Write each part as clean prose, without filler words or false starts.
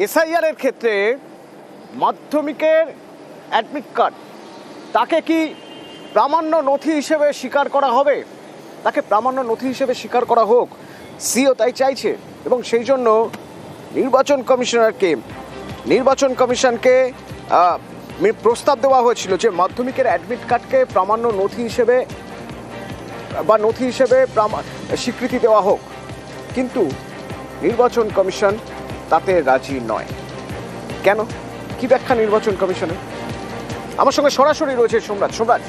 SIR এর ক্ষেত্রে মাধ্যমিকের অ্যাডমিট কার্ড তাকে কি প্রামাণ্য নথি হিসেবে স্বীকার করা হবে? তাকে প্রামাণ্য নথি হিসেবে স্বীকার করা হোক, সিও তাই চাইছে। এবং সেই জন্য নির্বাচন কমিশনকে প্রস্তাব দেওয়া হয়েছিল যে মাধ্যমিকের অ্যাডমিট কার্ডকে প্রামাণ্য নথি হিসেবে স্বীকৃতি দেওয়া হোক, কিন্তু নির্বাচন কমিশন তাতে রাজি নয়। কেন? কি ব্যাখ্যা নির্বাচন কমিশনের? আমার সঙ্গে সরাসরি রয়েছে সোমরাজ।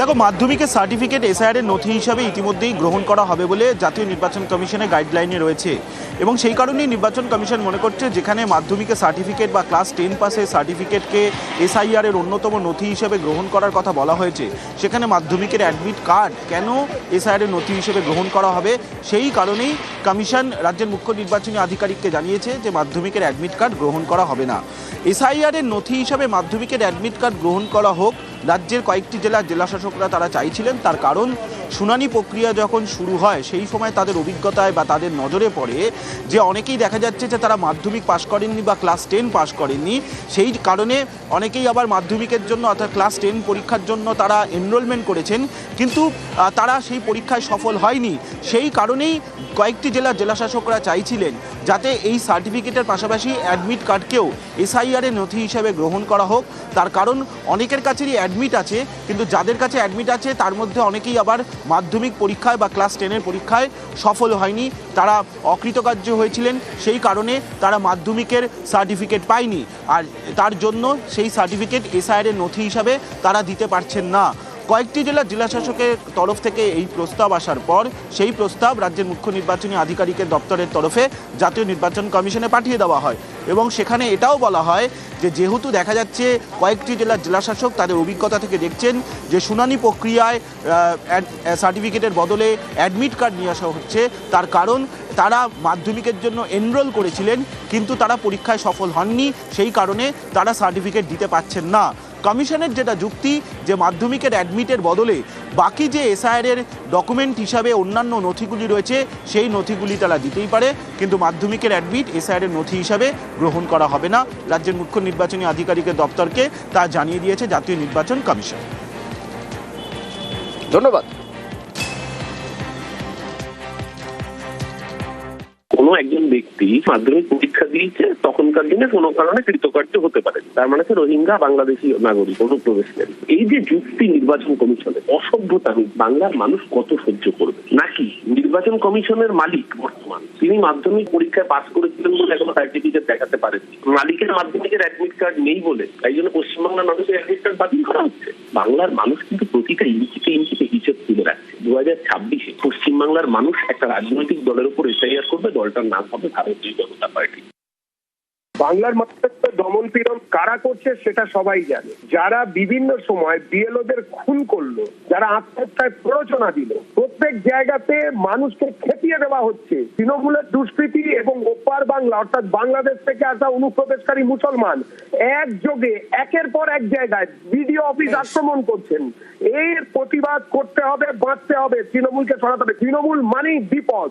দেখো, মাধ্যমিকের সার্টিফিকেট এসআইআর এর নথি হিসাবে ইতিমধ্যেই গ্রহণ করা হবে বলে জাতীয় নির্বাচন কমিশনের গাইডলাইনে রয়েছে, এবং সেই কারণেই নির্বাচন কমিশন মনে করছে যেখানে মাধ্যমিকের সার্টিফিকেট বা ক্লাস 10 পাসের সার্টিফিকেটকে এসআইআর এর অন্যতম নথি হিসেবে গ্রহণ করার কথা বলা হয়েছে, সেখানে মাধ্যমিকের অ্যাডমিট কার্ড কেন এসআইআর এর নথি হিসেবে গ্রহণ করা হবে, সেই কারণেই কমিশন রাজ্যের মুখ্য নির্বাচনী আধিকারিককে জানিয়েছে যে মাধ্যমিকের অ্যাডমিট কার্ড গ্রহণ করা হবে না। এসআইআর এর নথি হিসাবে মাধ্যমিকের অ্যাডমিট কার্ড গ্রহণ করা হোক রাজ্যের কয়েকটি জেলাশাসকরা তারা চাইছিলেন। তার কারণ শুনানি প্রক্রিয়া যখন শুরু হয় সেই সময় তাদের অভিজ্ঞতায় বা তাদের নজরে পড়ে যে অনেকেই দেখা যাচ্ছে যে তারা মাধ্যমিক পাশ করেননি বা ক্লাস 10 পাশ করেননি, সেই কারণে অনেকেই আবার মাধ্যমিকের জন্য অর্থাৎ ক্লাস 10 পরীক্ষার জন্য তারা এনরোলমেন্ট করেছেন, কিন্তু তারা সেই পরীক্ষায় সফল হয়নি। সেই কারণেই কয়েকটি জেলাশাসকরা চাইছিলেন যাতে এই সার্টিফিকেটের পাশাপাশি অ্যাডমিট কার্ডকেও এসআইআর এর নথি হিসাবে গ্রহণ করা হোক। তার কারণ অনেকের কাছেই অ্যাডমিট আছে, কিন্তু যাদের কাছে অ্যাডমিট আছে তার মধ্যে অনেকেই আবার মাধ্যমিক পরীক্ষায় বা ক্লাস 10 পরীক্ষায় সফল হয়নি, তারা অকৃতকার্য হয়েছিলেন, সেই কারণে তারা মাধ্যমিকের সার্টিফিকেট পায়নি, আর তার জন্য সেই সার্টিফিকেট এসআইআর এর নথি হিসাবে তারা দিতে পারছেন না। কয়েকটি জেলাশাসকের তরফ থেকে এই প্রস্তাব আসার পর সেই প্রস্তাব রাজ্যের মুখ্য নির্বাচনী আধিকারিকের দপ্তরের তরফে জাতীয় নির্বাচন কমিশনে পাঠিয়ে দেওয়া হয়, এবং সেখানে এটাও বলা হয় যে যেহেতু দেখা যাচ্ছে কয়েকটি জেলাশাসক তাদের অভিজ্ঞতা থেকে দেখছেন যে শুনানি প্রক্রিয়ায় সার্টিফিকেটের বদলে অ্যাডমিট কার্ড নিয়ে আসা হচ্ছে, তার কারণ তারা মাধ্যমিকের জন্য এনরোল করেছিলেন কিন্তু তারা পরীক্ষায় সফল হননি, সেই কারণে তারা সার্টিফিকেট দিতে পারছেন না। কমিশনের যেটা যুক্তি যে মাধ্যমিকের অ্যাডমিটের বদলে বাকি যে এসআইআর এর ডকুমেন্ট হিসাবে অন্যান্য নথিগুলি রয়েছে সেই নথিগুলি তারা দিতেই পারে, কিন্তু মাধ্যমিকের অ্যাডমিট এসআইআর এর নথি হিসাবে গ্রহণ করা হবে না। রাজ্যের মুখ্য নির্বাচনী আধিকারিকের দপ্তরকে তা জানিয়ে দিয়েছে জাতীয় নির্বাচন কমিশন। ধন্যবাদ। কোনো একজন ব্যক্তি মাধ্যমিক পরীক্ষা দিয়েছে, তখনকার দিনে কোনো কারণে কৃতকার্য হতে পারে, তার মানে রোহিঙ্গা বাংলাদেশি নাগরিক অনুপ্রবেশ নেই। এই যে যুক্তি নির্বাচন কমিশনের, অসভ্যতা বাংলার মানুষ কত সহ্য করবে? নাকি নির্বাচন কমিশনের মালিক বর্তমান তিনি মাধ্যমিক পরীক্ষায় পাস করেছিলেন বলে এখনো সার্টিফিকেট দেখাতে পারেননি, মালিকের মাধ্যমিকের অ্যাডমিট কার্ড নেই বলে তাই জন্য পশ্চিমবাংলার মানুষের অ্যাডমিট কার্ড বাতিল করা হচ্ছে? বাংলার মানুষ কিন্তু প্রতিটা ইঞ্চিতে হিসেব তুলে রাখছে। 2026-এ পশ্চিমবাংলার মানুষ একটা রাজনৈতিক দলের উপর এসআইআর করবে, দলটার নাম হবে ভারতীয় জনতা পার্টি। বাংলার মানুষের দমন পীড়ন কারা করছে সেটা সবাই জানে। যারা বিভিন্ন সময় বিএলওদের খুন করলো, যারা আত্মহত্যায় প্ররোচনা দিল, প্রত্যেক জায়গাতে মানুষকে খেপিয়ে দেওয়া হচ্ছে। তৃণমূলের দুষ্কৃতি এবং ওপার বাংলা অর্থাৎ বাংলাদেশ থেকে আসা অনুপ্রবেশকারী মুসলমান একযোগে একের পর এক জায়গায় বিডিও অফিস আক্রমণ করছেন। এর প্রতিবাদ করতে হবে, বাঁচতে হবে, তৃণমূলকে সরাতে হবে। তৃণমূল মানেই বিপদ।